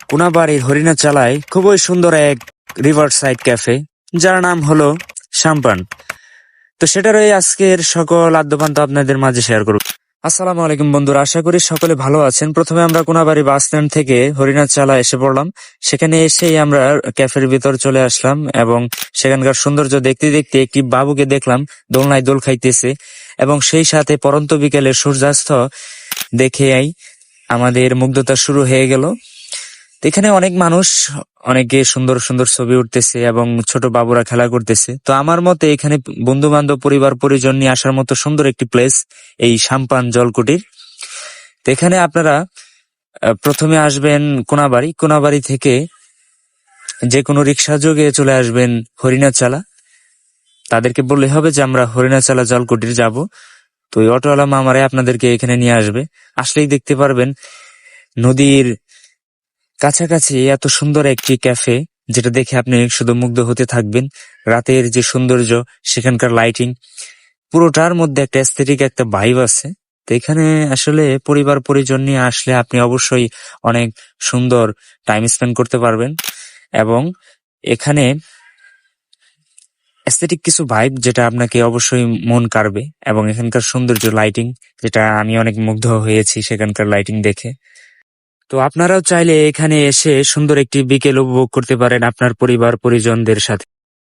কোনাবাড়ির হরিণাচালায় খুবই সুন্দর এক রিভার সাইড ক্যাফে, যার নাম হলো সাম্পান। তো সেটারই আজকের সকল আদ্যপান্ত আপনাদের মাঝে শেয়ার করব। আসসালামু আলাইকুম বন্ধুরা, আশা করি সকলে ভালো আছেন। প্রথমে আমরা কোনাবাড়ি বাস স্ট্যান্ড থেকে হরিণাচালা এসে পড়লাম। সেখানে এসেই আমরা ক্যাফের ভিতর চলে আসলাম এবং সেখানকার সৌন্দর্য দেখতে দেখতে একটি বাবুকে দেখলাম দোলনায় দোল খাইতেছে, এবং সেই সাথে পরন্ত বিকেলের সূর্যাস্ত দেখেই আমাদের মুগ্ধতা শুরু হয়ে গেল। তো এখানে অনেক মানুষ, অনেকে সুন্দর সুন্দর ছবি উঠতেছে এবং ছোট বাবুরা খেলা করতেছে। তো আমার মতে এখানে বন্ধু বান্ধব, পরিবার পরিজন নিয়ে আসার মতো সুন্দর একটি প্লেস এই সাম্পান জলকুটির। তো এখানে আপনারা প্রথমে আসবেন কোনাবাড়ি। কোনাবাড়ি থেকে যে কোনো রিক্সা যোগে চলে আসবেন হরিণাচালা। তাদেরকে বললে হবে যে আমরা হরিণাচালা জলকুটির যাব। তো ওই অটোওয়ালা মামারে আপনাদেরকে এখানে নিয়ে আসবে। আসলেই দেখতে পারবেন নদীর কাছাকাছি এত সুন্দর একটি ক্যাফে, যেটা দেখে আপনি শুধু মুগ্ধ হতে থাকবেন। রাতের যে সৌন্দর্য, সেখানকার লাইটিং, পুরোটার মধ্যে একটা এস্থেটিক একটা ভাইব আছে। তো এখানে আসলে পরিবার পরিজন নিয়ে আসলে আপনি অবশ্যই অনেক সুন্দর টাইম স্পেন্ড করতে পারবেন, এবং এখানে এস্থেটিক কিছু ভাইব যেটা আপনাকে অবশ্যই মন কাড়বে, এবং এখানকার সৌন্দর্য, লাইটিং, যেটা আমি অনেক মুগ্ধ হয়েছি সেখানকার লাইটিং দেখে। তো আপনারাও চাইলে এখানে এসে সুন্দর একটি বিকেল উপভোগ করতে পারেন আপনার পরিবার পরিজনদের সাথে।